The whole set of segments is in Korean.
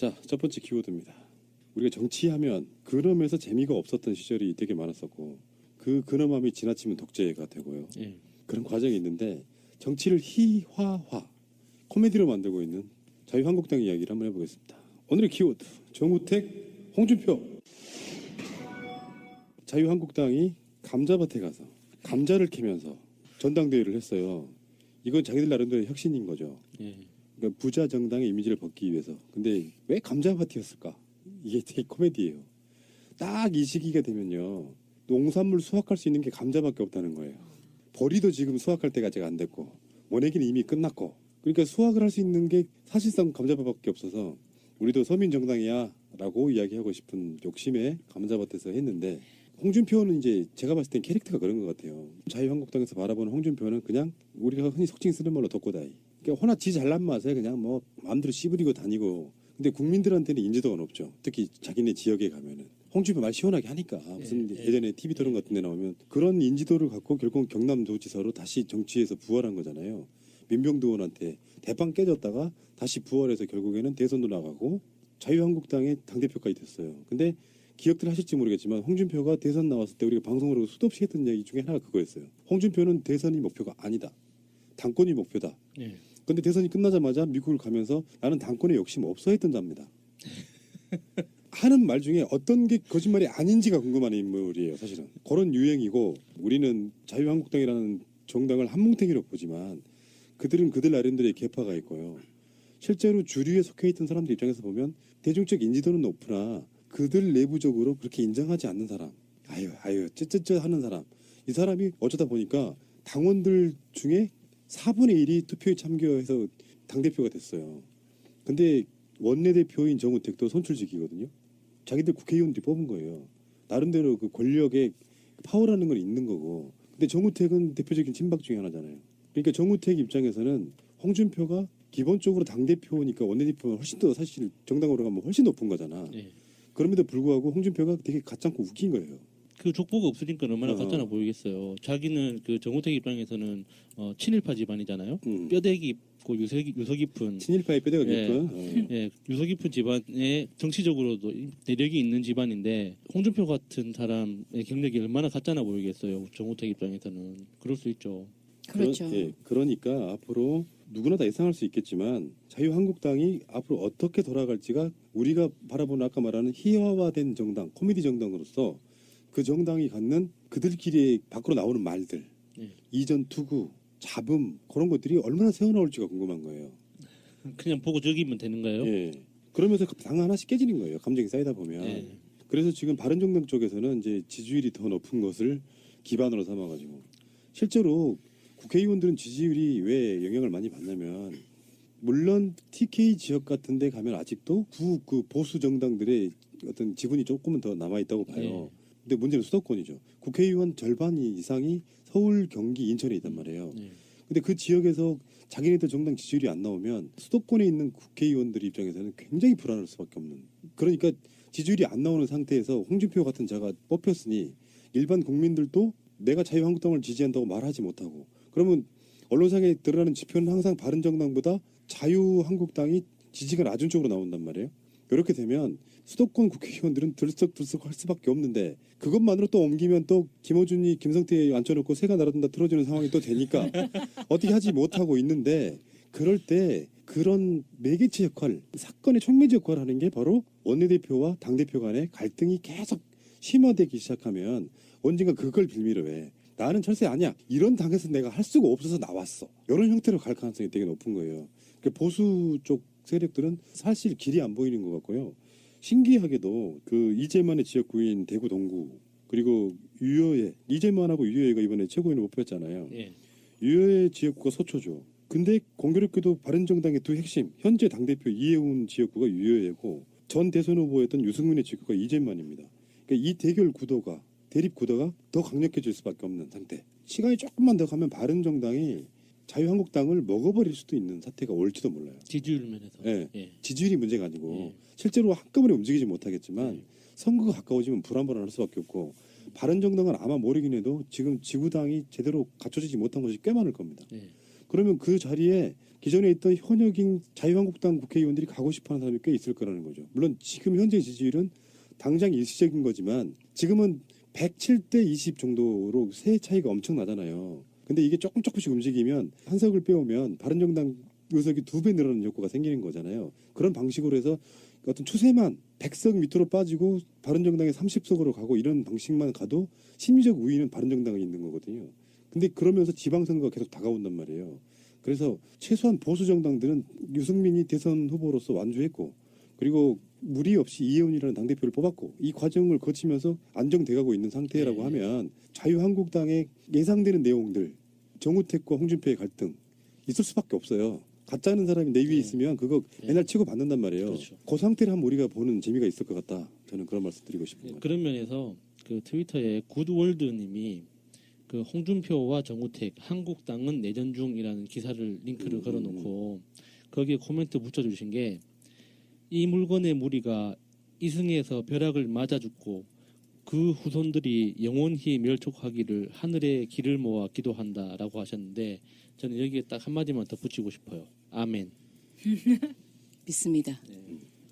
자, 첫 번째 키워드입니다. 우리가 정치하면 근엄해서 재미가 없었던 시절이 되게 많았었고 그 근엄함이 지나치면 독재가 되고요. 예. 그런 과정이 있는데 정치를 희화화, 코미디로 만들고 있는 자유한국당 이야기를 한번 해보겠습니다. 오늘의 키워드, 정우택, 홍준표. 자유한국당이 감자밭에 가서 감자를 캐면서 전당대회를 했어요. 이건 자기들 나름대로 혁신인 거죠. 예. 그러니까 부자 정당의 이미지를 벗기 위해서. 근데 왜 감자밭이었을까? 이게 되게 코미디예요. 딱 이 시기가 되면요, 농산물 수확할 수 있는 게 감자밖에 없다는 거예요. 보리도 지금 수확할 때가 아직 안 됐고 모내기는 이미 끝났고, 그러니까 수확을 할 수 있는 게 사실상 감자밭밖에 없어서 우리도 서민 정당이야 라고 이야기하고 싶은 욕심에 감자밭에서 했는데, 홍준표는 이제 제가 봤을 땐 캐릭터가 그런 것 같아요. 자유한국당에서 바라보는 홍준표는 그냥 우리가 흔히 속칭 쓰는 말로 덕고다이. 그러니까 허나 지 잘난 맛에 그냥 뭐 마음대로 씨부리고 다니고, 근데 국민들한테는 인지도가 높죠. 특히 자기네 지역에 가면은 홍준표 말 시원하게 하니까 무슨 예전에 TV 토론 같은 데 나오면 그런 인지도를 갖고 결국 경남도지사로 다시 정치에서 부활한 거잖아요. 민병두 의원한테 대빵 깨졌다가 다시 부활해서 결국에는 대선도 나가고 자유한국당의 당대표까지 됐어요. 근데 기억들 하실지 모르겠지만 홍준표가 대선 나왔을 때 우리가 방송으로 수도 없이 했던 얘기 중에 하나가 그거였어요. 홍준표는 대선이 목표가 아니다. 당권이 목표다. 예. 근데 대선이 끝나자마자 미국을 가면서 나는 당권에 욕심 없어 했던 자입니다. 하는 말 중에 어떤 게 거짓말이 아닌지가 궁금한 인물이에요, 사실은. 그런 유행이고, 우리는 자유한국당이라는 정당을 한뭉탱이로 보지만 그들은 그들 나름대로의 계파가 있고요. 실제로 주류에 속해 있던 사람들 입장에서 보면 대중적 인지도는 높으나 그들 내부적으로 그렇게 인정하지 않는 사람, 아유 쯧쯧쯧 하는 사람, 이 사람이 어쩌다 보니까 당원들 중에 4분의 1이 투표에 참여해서 당대표가 됐어요. 근데 원내대표인 정우택도 선출직이거든요. 자기들 국회의원들이 뽑은 거예요. 나름대로 그 권력의 파워라는 건 있는 거고. 근데 정우택은 대표적인 친박 중에 하나잖아요. 그러니까 정우택 입장에서는 홍준표가 기본적으로 당대표니까 원내대표는 훨씬 더 사실 정당으로 가면 훨씬 높은 거잖아. 예. 그럼에도 불구하고 홍준표가 되게 가짜고 웃긴 거예요. 그 족보가 없으니까 얼마나 가짜나 보이겠어요. 자기는 그 정우택 입장에서는 친일파 집안이잖아요. 뼈대 깊고 유서 깊은 친일파의 뼈대가 예. 깊은. 예, 유서 깊은 집안에 정치적으로도 내력이 있는 집안인데 홍준표 같은 사람의 경력이 얼마나 가짜나 보이겠어요. 정우택 입장에서는 그럴 수 있죠. 그렇죠. 그러니까 앞으로 누구나 다 예상할 수 있겠지만 자유한국당이 앞으로 어떻게 돌아갈지가 우리가 바라보는 아까 말하는 희화화된 정당, 코미디 정당으로서 그 정당이 갖는 그들끼리 밖으로 나오는 말들, 이전 투구, 잡음, 그런 것들이 얼마나 새어나올지가 궁금한 거예요. 그냥 보고 적이면 되는가요? 예. 그러면서 당 하나씩 깨지는 거예요. 감정이 쌓이다 보면. 예. 그래서 지금 바른정당 쪽에서는 이제 지지율이 더 높은 것을 기반으로 삼아가지고, 실제로 국회의원들은 지지율이 왜 영향을 많이 받냐면, 물론 TK 지역 같은 데 가면 아직도 그 보수 정당들의 어떤 지분이 조금은 더 남아있다고 봐요. 근데 문제는 수도권이죠. 국회의원 절반 이상이 서울, 경기, 인천에 있단 말이에요. 근데 그 지역에서 자기네들 정당 지지율이 안 나오면 수도권에 있는 국회의원들 입장에서는 굉장히 불안할 수밖에 없는. 그러니까 지지율이 안 나오는 상태에서 홍준표 같은 자가 뽑혔으니 일반 국민들도 내가 자유한국당을 지지한다고 말하지 못하고, 그러면 언론상에 드러나는 지표는 항상 바른정당보다 자유한국당이 지지가 낮은 쪽으로 나온단 말이에요. 이렇게 되면 수도권 국회의원들은 들썩들썩 할 수밖에 없는데, 그것만으로 또 옮기면 또 김어준이 김성태에 앉혀놓고 새가 날아든다 틀어주는 상황이 또 되니까 어떻게 하지 못하고 있는데, 그럴 때 그런 매개체 역할, 사건의 촉매제 역할을 하는 게 바로 원내대표와 당대표 간의 갈등이 계속 심화되기 시작하면 언젠가 그걸 빌미로 해. 나는 철새 아니야. 이런 당에서 내가 할 수가 없어서 나왔어. 이런 형태로 갈 가능성이 되게 높은 거예요. 그러니까 보수 쪽 세력들은 사실 길이 안 보이는 것 같고요. 신기하게도 그 이재만의 지역구인 대구 동구, 그리고 유효회, 이재만하고 유효회가 이번에 최고위원을 못 뽑혔잖아요. 예. 유효회 지역구가 소초죠. 근데 공교롭게도 바른정당의 두 핵심, 현재 당대표 이해운 지역구가 유효회고 전 대선 후보였던 유승민의 지역구가 이재만입니다. 그러니까 이 대결 구도가, 대립 구도가 더 강력해질 수밖에 없는 상태. 시간이 조금만 더 가면 바른정당이 자유한국당을 먹어버릴 수도 있는 사태가 올지도 몰라요. 지지율 면에서. 예. 예. 지지율이 문제가 아니고 실제로 한꺼번에 움직이지 못하겠지만 선거가 가까워지면 불안불안할 수밖에 없고, 바른정당은 아마 모르긴 해도 지금 지구당이 제대로 갖춰지지 못한 것이 꽤 많을 겁니다. 예. 그러면 그 자리에 기존에 있던 현역인 자유한국당 국회의원들이 가고 싶어하는 사람이 꽤 있을 거라는 거죠. 물론 지금 현재 지지율은 당장 일시적인 거지만 지금은 107대 20 정도로 세 차이가 엄청 나잖아요. 근데 이게 조금씩 움직이면 한석을 빼오면 바른정당 의석이 2배 늘어나는 효과가 생기는 거잖아요. 그런 방식으로 해서 어떤 추세만 100석 밑으로 빠지고 바른정당이 30석으로 가고 이런 방식만 가도 심리적 우위는 바른정당에 있는 거거든요. 근데 그러면서 지방선거가 계속 다가온단 말이에요. 그래서 최소한 보수 정당들은 유승민이 대선 후보로서 완주했고 그리고 무리 없이 이혜훈이라는 당대표를 뽑았고 이 과정을 거치면서 안정돼가고 있는 상태라고 하면 자유한국당의 예상되는 내용들 정우택과 홍준표의 갈등 있을 수밖에 없어요. 가짜는 사람이 내 위에 있으면 그거 맨날 치고 받는단 말이에요. 그렇죠. 그 상태를 한번 우리가 보는 재미가 있을 것 같다. 저는 그런 말씀 드리고 싶은 거예요. 그런 면에서 그 트위터에 굿월드님이 그 홍준표와 정우택 한국당은 내전 중이라는 기사를 링크를 걸어놓고 거기에 코멘트 붙여주신 게 이 물건의 무리가 이승에서 벼락을 맞아 죽고 그 후손들이 영원히 멸족하기를 하늘에 길을 모아 기도한다라고 하셨는데 저는 여기에 딱 한마디만 더 붙이고 싶어요. 아멘. 믿습니다.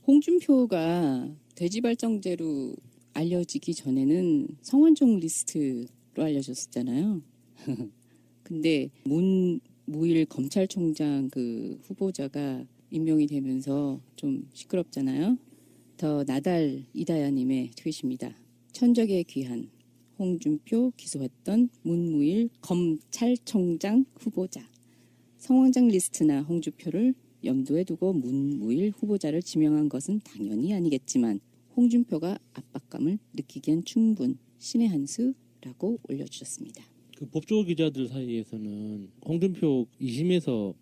홍준표가 돼지발정제로 알려지기 전에는 성완종 리스트로 알려졌었잖아요. 근데 문무일 검찰총장 그 후보자가 임명이 되면서 좀 시끄럽잖아요. 더 나달 이다야님의 트윗입니다. 천적의 귀한 홍준표 기소했던 문무일 검찰총장 후보자. 성완종 리스트나 홍준표를 염두에 두고 문무일 후보자를 지명한 것은 당연히 아니겠지만 홍준표가 압박감을 느끼기엔 충분 신의 한 수라고 올려주셨습니다. 그 법조 기자들 사이에서는 홍준표 2심에서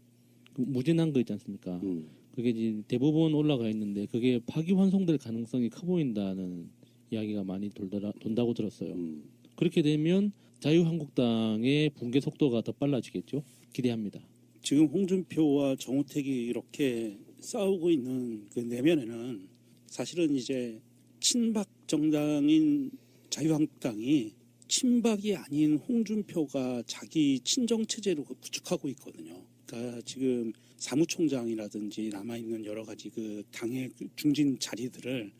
무죄난 거 있지 않습니까? 그게 이제 대법원 올라가 있는데 그게 파기환송될 가능성이 커 보인다는 이야기가 많이 돈다고 들었어요. 그렇게 되면 자유한국당의 붕괴 속도가 더 빨라지겠죠? 기대합니다. 지금 홍준표와 정우택이 이렇게 싸우고 있는 그 내면에는 사실은 이제 친박 정당인 자유한국당이 친박이 아닌 홍준표가 자기 친정 체제로 구축하고 있거든요. 그러니까 지금 사무총장이라든지 남아있는 여러 가지 그 당의 중진 자리들을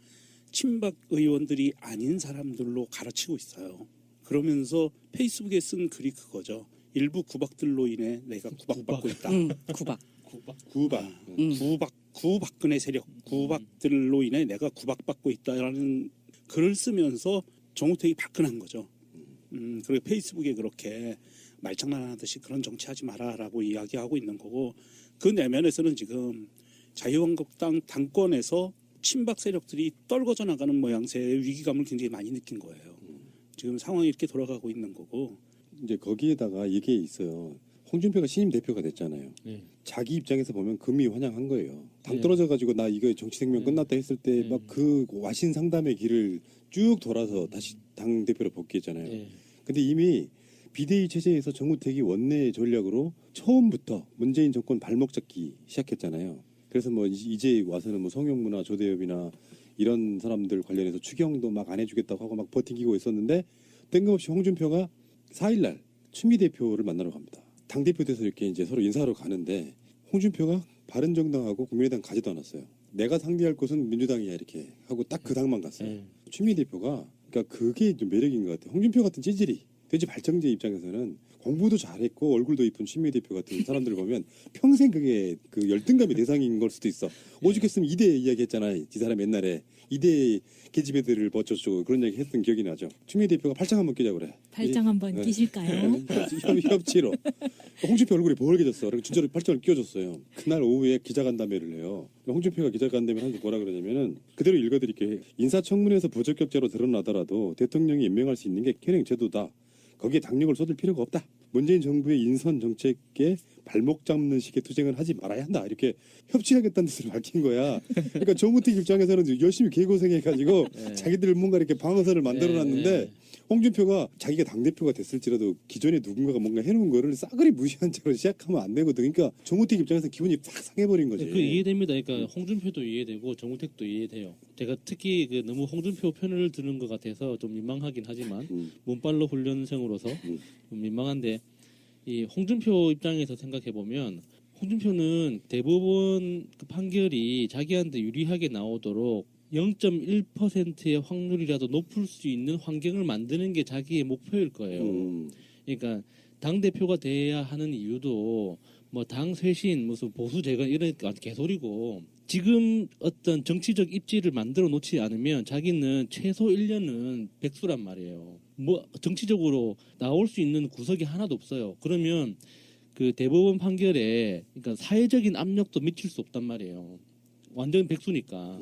친박 의원들이 아닌 사람들로 갈아치고 있어요. 그러면서 페이스북에 쓴 글이 그거죠. 일부 구박들로 인해 내가 구박받고 있다. 구박. 구박근혜 세력, 구박들로 인해 내가 구박받고 있다라는 글을 쓰면서 정우택이 발끈한 거죠. 그리고 페이스북에 그렇게 말장난하듯이 그런 정치하지 마라라고 이야기하고 있는 거고 그 내면에서는 지금 자유한국당 당권에서 친박 세력들이 떨궈져 나가는 모양새의 위기감을 굉장히 많이 느낀 거예요. 지금 상황이 이렇게 돌아가고 있는 거고 이제 거기에다가 이게 있어요. 홍준표가 신임 대표가 됐잖아요. 네. 자기 입장에서 보면 금이 환영한 거예요. 당 네. 떨어져가지고 나 이거 정치 생명 끝났다 했을 때 막 그 와신 상담의 길을 쭉 돌아서 다시 당 대표로 복귀했잖아요. 네. 근데 이미 비대위 체제에서 정우택이 원내 전략으로 처음부터 문재인 정권 발목 잡기 시작했잖아요. 그래서 뭐 이제 와서는 뭐 성형무나 조대엽이나 이런 사람들 관련해서 추경도 막 안 해주겠다고 하고 막 버티기고 있었는데 뜬금없이 홍준표가 4일날 추미 대표를 만나러 갑니다. 당 대표 돼서 이렇게 이제 서로 인사하러 가는데 홍준표가 바른정당하고 국민의당 가지도 않았어요. 내가 상대할 곳은 민주당이야 이렇게 하고 딱 그 당만 갔어요. 네. 추미 대표가 그러니까 그게 좀 매력인 것 같아요. 홍준표 같은 찌질이 돼지 발정제 입장에서는 공부도 잘했고 얼굴도 이쁜 추미 대표 같은 사람들을 보면 평생 그게 그 열등감의 대상인 걸 수도 있어. 오죽했으면 이대 이야기했잖아. 이 사람 옛날에 이대 계집애들을 뭐 어쩌고 그런 얘기 했던 기억이 나죠. 추미 대표가 팔짱 한번 끼자 그래. 발장 한번 네. 끼실까요? 협치로. 홍준표 얼굴이 벌개졌어. 그리고 진짜로 팔짱을 끼워줬어요. 그날 오후에 기자간담회를 해요. 홍준표가 기자간담회를 하면서 뭐라 그러냐면은 그대로 읽어드릴게요. 인사청문회에서 부적격자로 드러나더라도 대통령이 임명할 수 있는 게 현행 제도다. 거기에 당력을 쏟을 필요가 없다. 문재인 정부의 인선 정책에 발목 잡는 식의 투쟁을 하지 말아야 한다. 이렇게 협치하겠다는 뜻을 밝힌 거야. 그러니까 정우택 입장에서는 열심히 개고생해가지고 자기들 뭔가 이렇게 방어선을 만들어놨는데 홍준표가 자기가 당대표가 됐을지라도 기존에 누군가가 뭔가 해놓은 거를 싸그리 무시한 채로 시작하면 안 되거든. 그러니까 정우택 입장에서 기분이 확 상해버린 거지. 그 이해됩니다. 그러니까 홍준표도 이해되고 정우택도 이해돼요. 제가 특히 그 너무 홍준표 편을 드는 것 같아서 좀 민망하긴 하지만 문발로 훈련생으로서 좀 민망한데 이 홍준표 입장에서 생각해 보면 홍준표는 대법원 그 판결이 자기한테 유리하게 나오도록 0.1%의 확률이라도 높을 수 있는 환경을 만드는 게 자기의 목표일 거예요. 그러니까 당 대표가 돼야 하는 이유도 뭐 당 쇄신, 무슨 보수 재건 이런 개소리고, 지금 어떤 정치적 입지를 만들어 놓지 않으면 자기는 최소 1년은 백수란 말이에요. 뭐 정치적으로 나올 수 있는 구석이 하나도 없어요. 그러면 그 대법원 판결에 그러니까 사회적인 압력도 미칠 수 없단 말이에요. 완전 백수니까.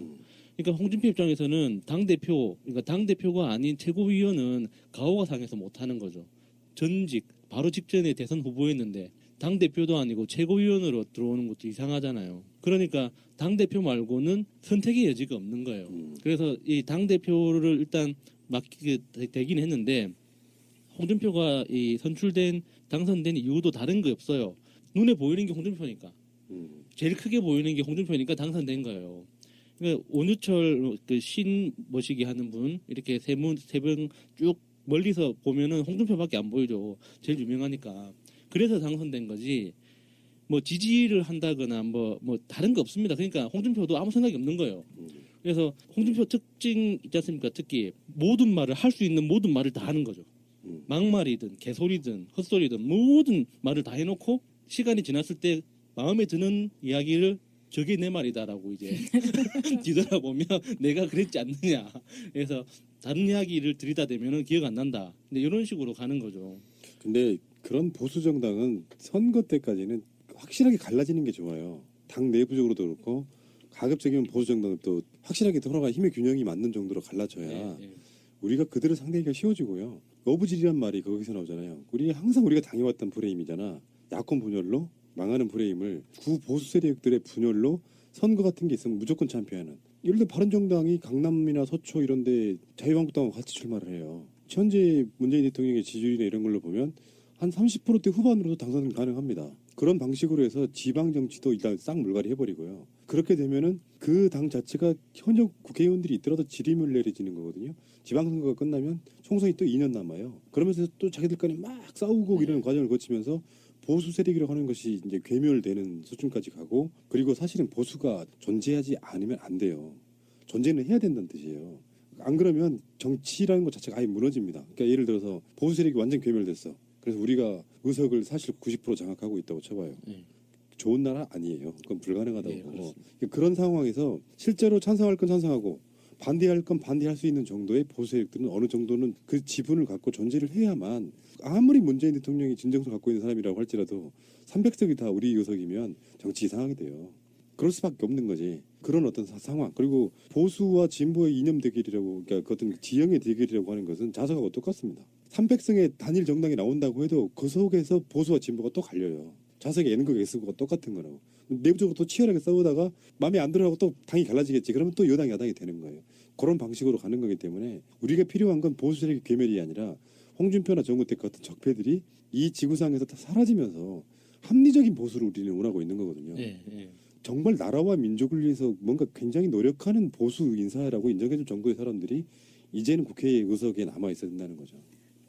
그러니까 홍준표 입장에서는 그러니까 당 대표가 아닌 최고위원은 가오가 상해서 못 하는 거죠. 전직 바로 직전에 대선 후보였는데 당 대표도 아니고 최고위원으로 들어오는 것도 이상하잖아요. 그러니까 당 대표 말고는 선택의 여지가 없는 거예요. 그래서 이 당 대표를 일단 맡기게 되긴 했는데, 홍준표가 이 당선된 이유도 다른 거 없어요. 눈에 보이는 게 홍준표니까. 제일 크게 보이는 게 홍준표니까 당선된 거예요. 그러니까 온유철 그 신모시기 하는 분 이렇게 세 명 쭉 멀리서 보면은 홍준표밖에 안 보이죠. 제일 유명하니까. 그래서 당선된 거지. 뭐 지지를 한다거나 뭐 다른 거 없습니다. 그러니까 홍준표도 아무 생각이 없는 거예요. 그래서 홍준표 특징 있지 않습니까? 특히 모든 말을 할 수 있는 모든 말을 다 하는 거죠. 막말이든 개소리든 헛소리든 모든 말을 다 해놓고 시간이 지났을 때 마음에 드는 이야기를 저게 내 말이다라고 이제 뒤돌아보면 내가 그랬지 않느냐. 그래서 다른 이야기를 들이다대면은 기억 안 난다. 근데 이런 식으로 가는 거죠. 근데 그런 보수 정당은 선거 때까지는 확실하게 갈라지는 게 좋아요. 당 내부적으로도 그렇고 가급적이면 보수 정당은 또 확실하게 서로가 힘의 균형이 맞는 정도로 갈라져야 우리가 그들을 상대하기가 쉬워지고요. 어부질이란 말이 거기서 나오잖아요. 우리가 당해왔던 프레임이잖아. 야권 분열로 망하는 프레임을 구보수 세력들의 분열로 선거 같은 게 있으면 무조건 참패하는. 예를 들어 바른정당이 강남이나 서초 이런 데 자유한국당하고 같이 출마를 해요. 현재 문재인 대통령의 지지율이나 이런 걸로 보면 한 30%대 후반으로도 당선 가능합니다. 그런 방식으로 해서 지방 정치도 일단 싹 물갈이 해버리고요. 그렇게 되면은 그 당 자체가 현역 국회의원들이 있더라도 지리멸렬해지는 거거든요. 지방선거가 끝나면 총선이 또 2년 남아요. 그러면서 또 자기들끼리 막 싸우고 이러는 과정을 거치면서 보수 세력이라고 하는 것이 이제 괴멸되는 수준까지 가고, 그리고 사실은 보수가 존재하지 않으면 안 돼요. 존재는 해야 된다는 뜻이에요. 안 그러면 정치라는 것 자체가 아예 무너집니다. 그러니까 예를 들어서 보수 세력이 완전 괴멸됐어. 그래서 우리가 의석을 사실 90% 장악하고 있다고 쳐봐요. 좋은 나라 아니에요. 그건 불가능하다고 보고. 그런 상황에서 실제로 찬성할 건 찬성하고 반대할 건 반대할 수 있는 정도의 보수 세력들은 어느 정도는 그 지분을 갖고 존재를 해야만, 아무리 문재인 대통령이 진정성 갖고 있는 사람이라고 할지라도 300석이 다 우리 의석이면 정치 이상하게 돼요. 그럴 수밖에 없는 거지. 그런 어떤 상황. 그리고 보수와 진보의 이념 대결이라고, 그러니까 그 어떤 지형의 대결이라고 하는 것은 자석하고 똑같습니다. 300석의 단일 정당이 나온다고 해도 그 속에서 보수와 진보가 또 갈려요. 자석의 N극 S극과 똑같은 거라고. 내부적으로 또 치열하게 싸우다가 마음에 안 들어가고 또 당이 갈라지겠지. 그러면 또 여당 야당이 되는 거예요. 그런 방식으로 가는 거기 때문에 우리가 필요한 건 보수 세력의 괴멸이 아니라 홍준표나 정우택 같은 적폐들이 이 지구상에서 다 사라지면서 합리적인 보수를 우리는 원하고 있는 거거든요. 정말 나라와 민족을 위해서 뭔가 굉장히 노력하는 보수 인사라고 인정해줄 정도의 사람들이 이제는 국회 의석에 남아 있어야 된다는 거죠.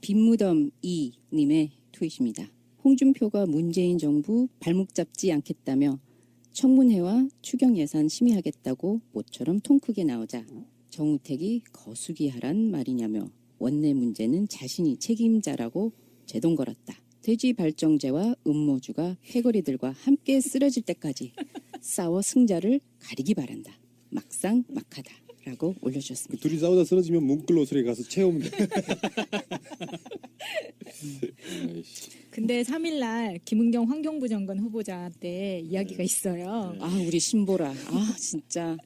빈무덤 2님의 트윗입니다. 홍준표가 문재인 정부 발목 잡지 않겠다며 청문회와 추경 예산 심의하겠다고 모처럼 통 크게 나오자 정우택이 거수기하란 말이냐며 원내 문제는 자신이 책임자라고 제동 걸었다. 돼지 발정제와 음모주가 패거리들과 함께 쓰러질 때까지 싸워 승자를 가리기 바란다. 막상 막하다라고 올려주셨습니다. 둘이 싸우다 쓰러지면 뭉클로스에 가서 채우면 돼. 근데 3일날 김은경 환경부 장관 후보자 때 이야기가 있어요. 아, 우리 신보라. 아, 진짜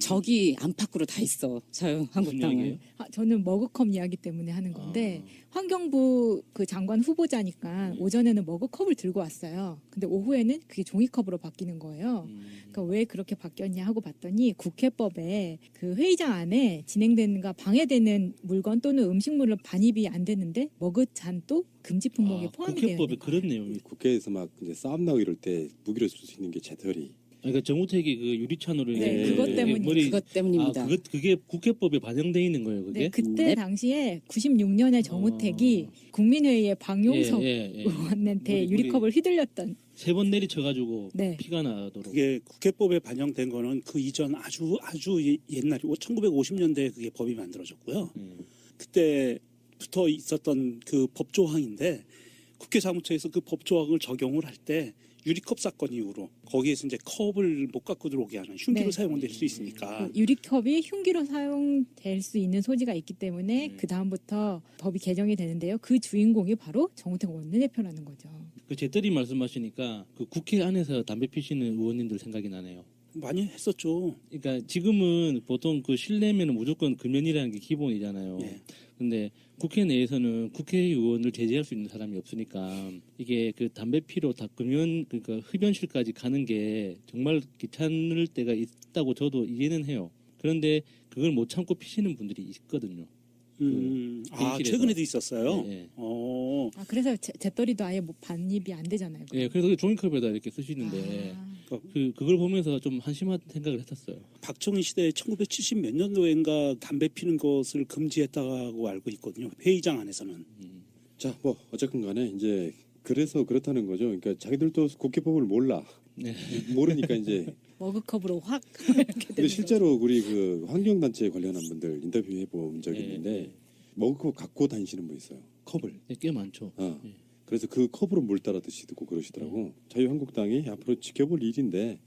적이 안팎으로 다 있어. 자유한국당은. 저는 머그컵 이야기 때문에 하는 건데 환경부 그 장관 후보자니까 오전에는 머그컵을 들고 왔어요. 근데 오후에는 그게 종이컵으로 바뀌는 거예요. 그러니까 왜 그렇게 바뀌었냐 하고 봤더니 국회법에 그 회의장 안에 진행되는가 방해되는 물건 또는 음식물을 반입이 안 되는데 머그잔도 금지 품목에 포함이 되어 있는 국회법에 거예요. 그런 내용이. 국회에서 막 이제 싸움 나고 이럴 때 무기로 쓸 수 있는 게 재떨이. 그러니까 정우택이 그 유리찬으로 네, 그것 때문이 그것 때문입니다. 그게 국회법에 반영돼 있는 거예요, 그게? 네, 그때 네. 당시에 96년에 정우택이 국민회의에 박용석 예. 의원한테 우리- 유리컵을 휘둘렸던 3번 내리쳐가지고 네. 피가 나도록. 그게 국회법에 반영된 거는 그 이전 아주 옛날 1950년대에 그게 법이 만들어졌고요. 그때부터 있었던 그 법조항인데 국회 사무처에서 그 법조항을 적용을 할 때 유리컵 사건 이후로 거기에서 이제 컵을 못 갖고 들어오게 하는 흉기로 네. 사용될 수 있으니까 그 유리컵이 흉기로 사용될 수 있는 소지가 있기 때문에 네. 그 다음부터 법이 개정이 되는데요. 그 주인공이 바로 정우택 원내대표라는 거죠. 그 제떨이 말씀하시니까 그 국회 안에서 담배 피시는 의원님들 생각이 나네요. 많이 했었죠. 그러니까 지금은 보통 그 실내면은 무조건 금연이라는 게 기본이잖아요. 예. 근데 국회 내에서는 국회의원을 제재할 수 있는 사람이 없으니까 이게 그 담배 피로 다 금연 그러니까 흡연실까지 가는 게 정말 귀찮을 때가 있다고 저도 이해는 해요. 그런데 그걸 못 참고 피시는 분들이 있거든요. 회의실에서. 최근에도 있었어요. 예, 예. 그래서 재떨이도 아예 뭐 반입이 안 되잖아요. 예, 그래서 그 종이컵에다 이렇게 쓰시는데 아, 그걸 보면서 좀 한심한 생각을 했었어요. 박정희 시대에 1970 몇 년도인가 담배 피는 것을 금지했다고 알고 있거든요. 회의장 안에서는. 자, 뭐 어쨌든 간에 이제 그래서 그렇다는 거죠. 그러니까 자기들도 국회법을 몰라. 네. 모르니까 이제 머그컵으로 확 이렇게 근데 되는 실제로 우리 그 환경단체에 관련한 분들 인터뷰해 본 적이 있는데 머그컵 갖고 다니시는 분 있어요. 컵을. 네, 꽤 많죠. 예. 그래서 그 컵으로 물 따라 드시고 그러시더라고. 자유한국당이 앞으로 지켜볼 일인데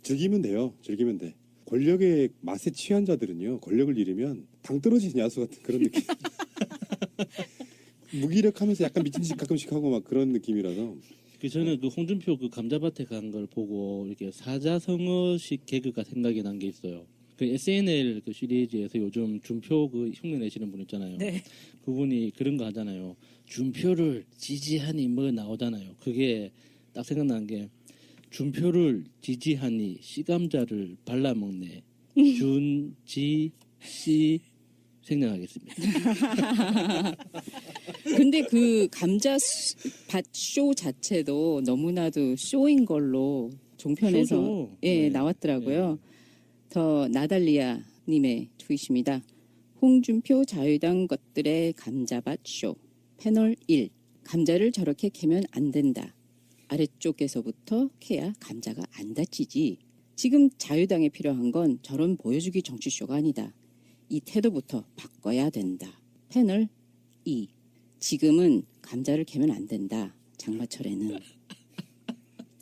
즐기면 돼요. 즐기면 돼. 권력의 맛에 취한 자들은요. 권력을 잃으면 당 떨어지는 야수 같은 그런 느낌. 무기력하면서 약간 미친 짓 가끔씩 하고 막 그런 느낌이라서 저는 그 홍준표 그 감자밭에 간 걸 보고 이렇게 사자성어식 개그가 생각이 난 게 있어요. 그 SNL 그 시리즈에서 요즘 준표 그 흉내 내시는 분 있잖아요. 네. 그분이 그런 거 하잖아요. 준표를 지지하니 뭐 나오잖아요. 그게 딱 생각나는 게 준표를 지지하니 씨감자를 발라먹네. 준지씨 생략하겠습니다. 근데 그 감자 밭 쇼 자체도 너무나도 쇼인 걸로 종편에서 쇼죠. 예, 네. 나왔더라고요. 더 나달리아 님의 트윗입니다. 홍준표 자유당 것들의 감자밭 쇼. 패널 1. 감자를 저렇게 캐면 안 된다. 아래쪽에서부터 캐야 감자가 안 다치지. 지금 자유당에 필요한 건 저런 보여주기 정치쇼가 아니다. 이 태도부터 바꿔야 된다. 패널 2. 지금은 감자를 캐면 안 된다. 장마철에는.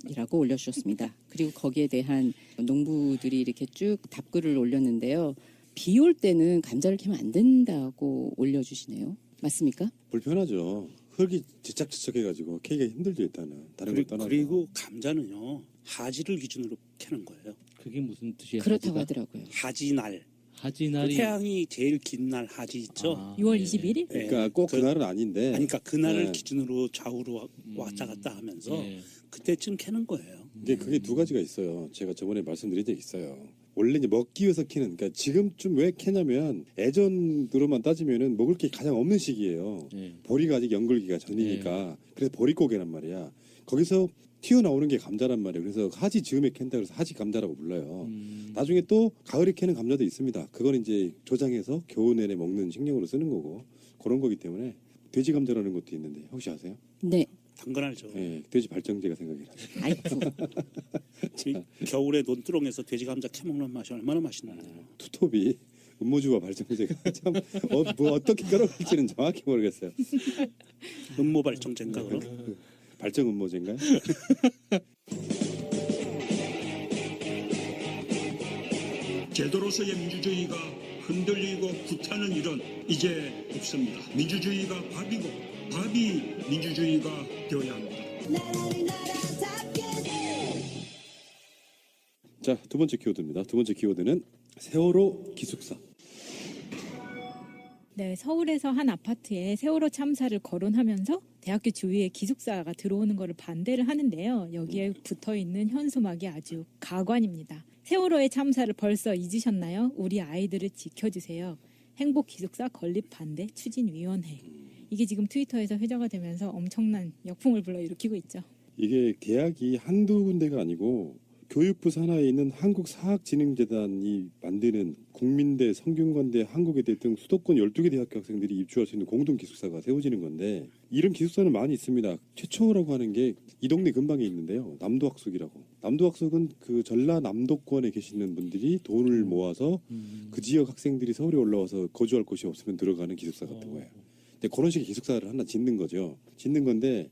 이라고 올려주셨습니다. 그리고 거기에 대한 농부들이 이렇게 쭉 답글을 올렸는데요. 비 올 때는 감자를 캐면 안 된다고 올려주시네요. 맞습니까? 불편하죠. 흙이 지척지척해가지고 캐기가 힘들죠 일단은. 다른 걸 떠나서. 그리고 감자는요. 하지를 기준으로 캐는 거예요. 그게 무슨 뜻이에요? 그렇다고 하지가? 하더라고요. 하지날. 하지날이 태양이 제일 긴 날 하지 있죠. 6월 예. 21일? 그러니까 꼭 그날은 아닌데. 아니, 그러니까 그날을 네. 기준으로 좌우로 왔다 갔다 하면서 예. 그때쯤 캐는 거예요. 이제 그게 두 가지가 있어요. 제가 저번에 말씀드린 적이 있어요. 원래 이제 먹기 위해서 캐는, 그러니까 지금쯤 왜 캐냐면 예전으로만 따지면은 먹을 게 가장 없는 시기예요. 예. 보리가 아직 연글기가 전이니까. 그래서 보리고개란 말이야. 거기서 튀어나오는 게 감자란 말이에요. 그래서 하지 즈음에 캔다 그래서 하지 감자라고 불러요. 나중에 또 가을에 캐는 감자도 있습니다. 그건 이제 조장해서 겨우 내내 먹는 식량으로 쓰는 거고 그런 거기 때문에 돼지 감자라는 것도 있는데 혹시 아세요? 네. 당근알죠. 예, 돼지 발정제가 생각이 나요. 아이고. 이 겨울에 논두렁에서 돼지 감자 캐먹는 맛이 얼마나 맛있나요? 투톱이 음모주와 발정제가 참 뭐 어떻게 끌어올지는 정확히 모르겠어요. 음모 발정제인가 그럼? 발정 음모제인가요? 제도로서의 민주주의가 흔들리고 구타는 일은 이제 없습니다. 민주주의가 밥이고 밥이 민주주의가 되어야 합니다. 자, 두 번째 키워드입니다. 두 번째 키워드는 세월호 기숙사. 네, 서울에서 한 아파트에 세월호 참사를 거론하면서 대학교 주위에 기숙사가 들어오는 것을 반대를 하는데요. 여기에 붙어 있는 현수막이 아주 가관입니다. 세월호의 참사를 벌써 잊으셨나요? 우리 아이들을 지켜주세요. 행복 기숙사 건립 반대 추진위원회. 이게 지금 트위터에서 회자가 되면서 엄청난 역풍을 불러일으키고 있죠. 이게 대학이 한두 군데가 아니고 교육부 산하에 있는 한국사학진흥재단이 만드는 국민대, 성균관대, 한국외대 등 수도권 12개 대학교 학생들이 입주할 수 있는 공동 기숙사가 세워지는 건데 이런 기숙사는 많이 있습니다. 최초라고 하는 게 이 동네 근방에 있는데요. 남도학숙이라고. 남도학숙은 그 전라남도권에 계시는 분들이 돈을 모아서 그 지역 학생들이 서울에 올라와서 거주할 곳이 없으면 들어가는 기숙사 같은 거예요. 근데 그런 식의 기숙사를 하나 짓는 거죠. 짓는 건데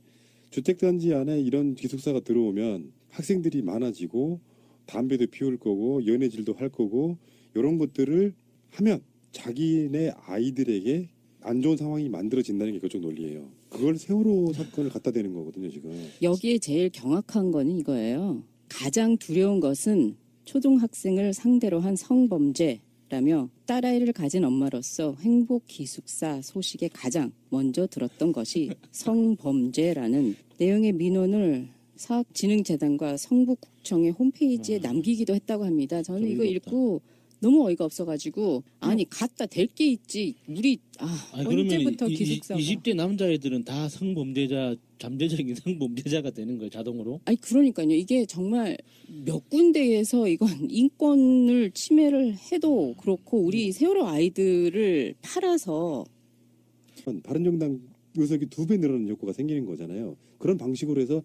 주택단지 안에 이런 기숙사가 들어오면 학생들이 많아지고 담배도 피울 거고 연애질도 할 거고 이런 것들을 하면 자기네 아이들에게 안 좋은 상황이 만들어진다는 게 그쪽 논리예요. 그걸 세월호 사건을 갖다 대는 거거든요, 지금. 여기에 제일 경악한 거는 이거예요. 가장 두려운 것은 초등학생을 상대로 한 성범죄라며 딸아이를 가진 엄마로서 행복 기숙사 소식에 가장 먼저 들었던 것이 성범죄라는 내용의 민원을 사학진흥재단과 성북구청의 홈페이지에 남기기도 했다고 합니다. 저는 이거 읽고 너무 어이가 없어가지고 아니 갖다 댈 게 있지 우리 언제부터 기숙사가 20대 남자애들은 다 성범죄자, 잠재적인 성범죄자가 되는 거예요, 자동으로? 아니 그러니까요. 이게 정말 몇 군데에서 이건 인권을 침해를 해도 그렇고 우리 세월호 아이들을 팔아서 바른정당 의석이 2배 늘어나는 효과가 생기는 거잖아요. 그런 방식으로 해서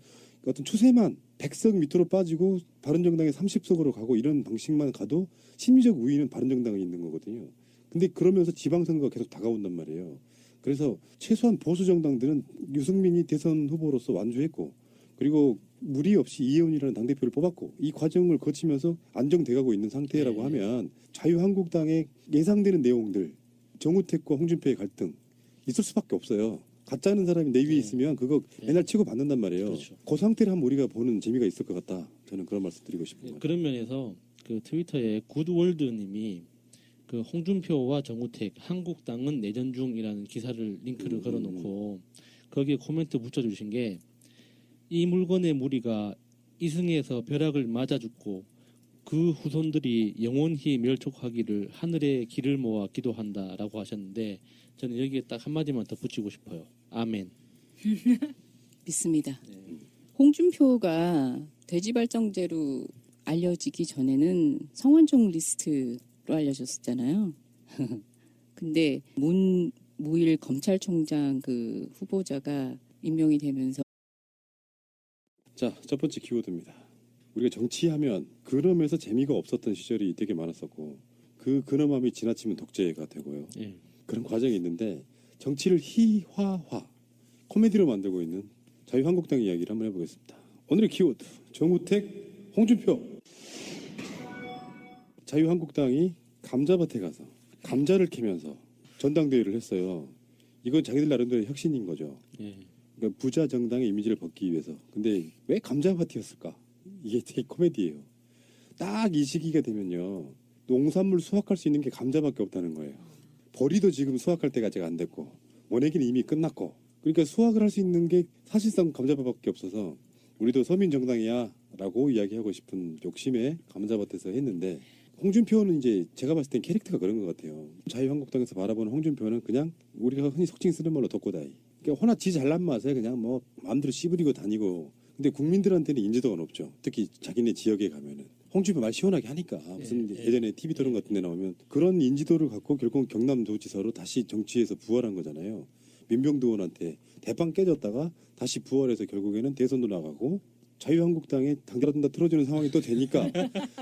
어떤 추세만 100석 밑으로 빠지고 바른정당이 30석으로 가고 이런 방식만 가도 심리적 우위는 바른정당에 있는 거거든요. 근데 그러면서 지방선거가 계속 다가온단 말이에요. 그래서 최소한 보수 정당들은 유승민이 대선 후보로서 완주했고 그리고 무리 없이 이혜훈이라는 당대표를 뽑았고 이 과정을 거치면서 안정돼가고 있는 상태라고 하면 자유한국당의 예상되는 내용들 정우택과 홍준표의 갈등 있을 수밖에 없어요. 가짜는 사람이 내 위에 있으면 그거 맨날 치고 받는단 말이에요. 그렇죠. 그 상태를 한번 우리가 보는 재미가 있을 것 같다. 저는 그런 말씀 드리고 싶습니다. 그런 면에서 그 트위터에 굿월드님이 그 홍준표와 정우택 한국당은 내전 중이라는 기사를 링크를 걸어놓고 거기에 코멘트 붙여주신 게 이 물건의 무리가 이승에서 벼락을 맞아 죽고 그 후손들이 영원히 멸족하기를 하늘에 길을 모아 기도한다라고 하셨는데 저는 여기에 딱 한마디만 더 붙이고 싶어요. 아멘. 믿습니다. 홍준표가 돼지발정제로 알려지기 전에는 성완종 리스트로 알려졌었잖아요. 근데 문무일 검찰총장 그 후보자가 임명이 되면서 자, 첫 번째 키워드입니다. 우리가 정치하면 근엄해서 재미가 없었던 시절이 되게 많았었고 그 근엄함이 지나치면 독재가 되고요. 예. 그런 과정이 있는데 정치를 희화화, 코미디로 만들고 있는 자유한국당 이야기를 한번 해보겠습니다. 오늘의 키워드, 정우택, 홍준표. 자유한국당이 감자밭에 가서 감자를 캐면서 전당대회를 했어요. 이건 자기들 나름대로 혁신인 거죠. 예. 그러니까 부자 정당의 이미지를 벗기 위해서. 근데 왜 감자밭이었을까? 이게 되게 코미디예요. 딱 이 시기가 되면요. 농산물 수확할 수 있는 게 감자밖에 없다는 거예요. 보리도 지금 수확할 때가 아직 안 됐고 원액기는 이미 끝났고 그러니까 수확을 할 수 있는 게 사실상 감자밭밖에 없어서 우리도 서민 정당이야 라고 이야기하고 싶은 욕심에 감자밭에서 했는데 홍준표는 이제 제가 봤을 땐 캐릭터가 그런 것 같아요. 자유한국당에서 바라보는 홍준표는 그냥 우리가 흔히 속칭 쓰는 말로 덕고다이. 그러니까 허나 지 잘난 맛에 그냥 뭐 마음대로 씨부리고 다니고 근데 국민들한테는 인지도가 높죠. 특히 자기네 지역에 가면은 홍준표 말 시원하게 하니까 무슨 예전에 TV 토론 같은 데 나오면 그런 인지도를 갖고 결국 경남도지사로 다시 정치에서 부활한 거잖아요. 민병두 의원한테 대빵 깨졌다가 다시 부활해서 결국에는 대선도 나가고 자유한국당에 당대라든다 틀어주는 상황이 또 되니까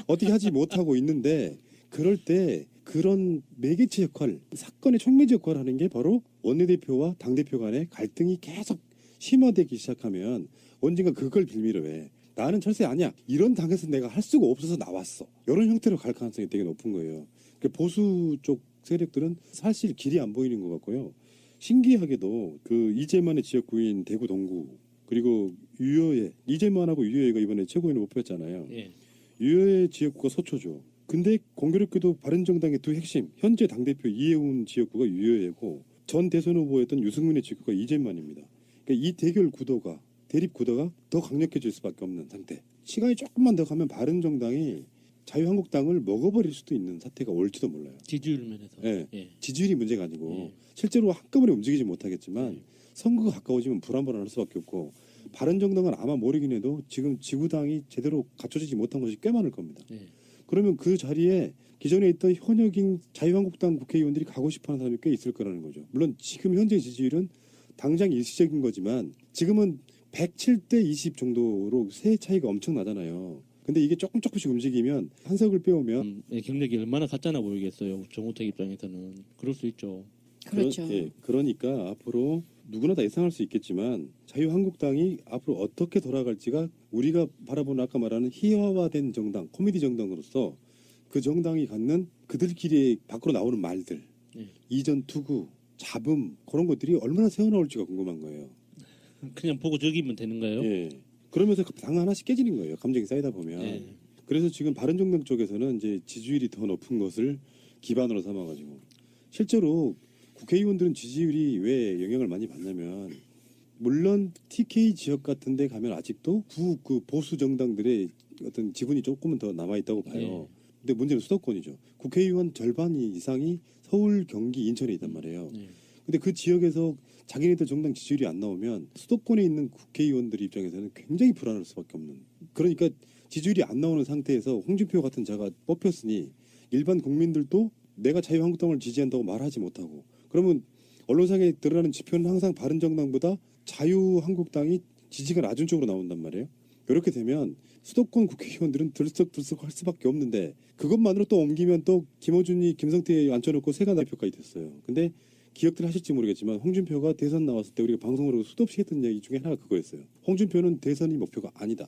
어떻게 하지 못하고 있는데 그럴 때 그런 매개체 역할, 사건의 촉매제 역할을 하는 게 바로 원내대표와 당대표 간의 갈등이 계속 심화되기 시작하면 언젠가 그걸 빌미로 해. 나는 철새 아니야. 이런 당에서 내가 할 수가 없어서 나왔어. 이런 형태로 갈 가능성이 되게 높은 거예요. 그러니까 보수 쪽 세력들은 사실 길이 안 보이는 것 같고요. 신기하게도 그 이재만의 지역구인 대구 동구 그리고 유여의 이재만하고 유여의가 이번에 최고위원을 못 뽑혔잖아요. 예. 유여의 지역구가 서초죠. 근데 공교롭게도 바른정당의 두 핵심 현재 당대표 이혜훈 지역구가 유여의고 전 대선 후보였던 유승민의 지역구가 이재만입니다. 그러니까 이 대결 구도가 대립 구도가 더 강력해질 수밖에 없는 상태. 시간이 조금만 더 가면 바른정당이 자유한국당을 먹어버릴 수도 있는 사태가 올지도 몰라요. 지지율 면에서. 예. 예. 지지율이 문제가 아니고 예. 실제로 한꺼번에 움직이지 못하겠지만 선거가 가까워지면 불안불안할 수밖에 없고 바른정당은 아마 모르긴 해도 지금 지구당이 제대로 갖춰지지 못한 것이 꽤 많을 겁니다. 네. 그러면 그 자리에 기존에 있던 현역인 자유한국당 국회의원들이 가고 싶어하는 사람이 꽤 있을 거라는 거죠. 물론 지금 현재 지지율은 당장 일시적인 거지만 지금은 107대 20 정도로 세 차이가 엄청 나잖아요. 근데 이게 조금씩 움직이면 한석을 빼오면 경력이 얼마나 가짜나 보이겠어요. 정우택 입장에서는 그럴 수 있죠. 그렇죠. 그러니까 앞으로 누구나 다 예상할 수 있겠지만 자유한국당이 앞으로 어떻게 돌아갈지가 우리가 바라보는 아까 말하는 희화화된 정당, 코미디 정당으로서 그 정당이 갖는 그들끼리 밖으로 나오는 말들, 네. 이전 투구, 잡음 그런 것들이 얼마나 새어나올지가 궁금한 거예요. 그냥 보고 즐기면 되는 거예요? 예. 그러면서 당 하나씩 깨지는 거예요. 감정이 쌓이다 보면. 예. 그래서 지금 바른정당 쪽에서는 이제 지지율이 더 높은 것을 기반으로 삼아가지고 실제로 국회의원들은 지지율이 왜 영향을 많이 받냐면 물론 TK 지역 같은데 가면 아직도 그 보수 정당들의 어떤 지분이 조금은 더 남아 있다고 봐요. 네. 근데 문제는 수도권이죠. 국회의원 절반 이상이 서울, 경기, 인천에 있단 말이에요. 네. 근데 그 지역에서 자기네들 정당 지지율이 안 나오면 수도권에 있는 국회의원들 입장에서는 굉장히 불안할 수밖에 없는. 그러니까 지지율이 안 나오는 상태에서 홍준표 같은 자가 뽑혔으니 일반 국민들도 내가 자유한국당을 지지한다고 말하지 못하고 그러면 언론상에 드러나는 지표는 항상 바른정당보다 자유한국당이 지지가 낮은 쪽으로 나온단 말이에요. 이렇게 되면 수도권 국회의원들은 들썩들썩 할 수밖에 없는데 그것만으로 또 옮기면 또 김어준이 김성태에 앉혀놓고 세가 대표까지 됐어요. 근데 기억들 하실지 모르겠지만 홍준표가 대선 나왔을 때 우리가 방송으로 수도 없이 했던 얘기 중에 하나가 그거였어요. 홍준표는 대선이 목표가 아니다.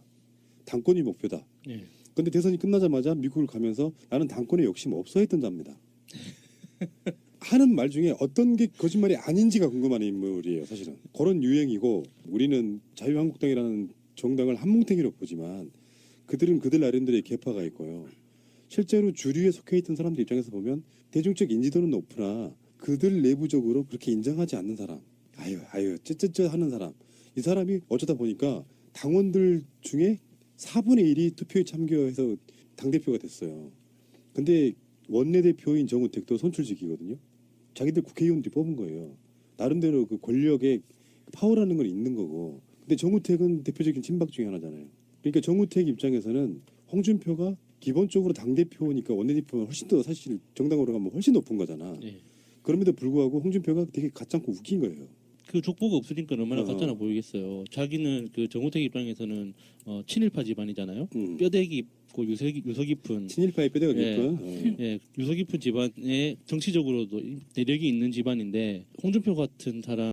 당권이 목표다. 네. 근데 대선이 끝나자마자 미국을 가면서 나는 당권에 욕심 없어 했던 자입니다. 하는 말 중에 어떤 게 거짓말이 아닌지가 궁금한 인물이에요. 사실은. 그런 유행이고 우리는 자유한국당이라는 정당을 한뭉탱이로 보지만 그들은 그들 나름대로의 계파가 있고요. 실제로 주류에 속해 있던 사람들 입장에서 보면 대중적 인지도는 높으나 그들 내부적으로 그렇게 인정하지 않는 사람, 아유, 쯧쯧쯧 하는 사람, 이 사람이 어쩌다 보니까 당원들 중에 4분의 1이 투표에 참여해서 당대표가 됐어요. 근데 원내대표인 정우택도 선출직이거든요. 자기들 국회의원들이 뽑은 거예요. 나름대로 그 권력의 파워라는 건 있는 거고. 근데 정우택은 대표적인 친박 중에 하나잖아요. 그러니까 정우택 입장에서는 홍준표가 기본적으로 당대표니까 원내대표는 훨씬 더 사실 정당으로 가면 훨씬 높은 거잖아. 네. 그럼에도 불구하고 홍준표가 되게 가짜고 웃긴 거예요. 그 족보가 없으니까 얼마나 가짜나 보이겠어요. 자기는 그 정우택 입장에서는 친일파 집안이잖아요. 뼈대기 있고 유서 깊은 친일파의 뼈대가 예. 깊은. 예, 유서 깊은 집안에 정치적으로도 내력이 있는 집안인데 홍준표 같은 사람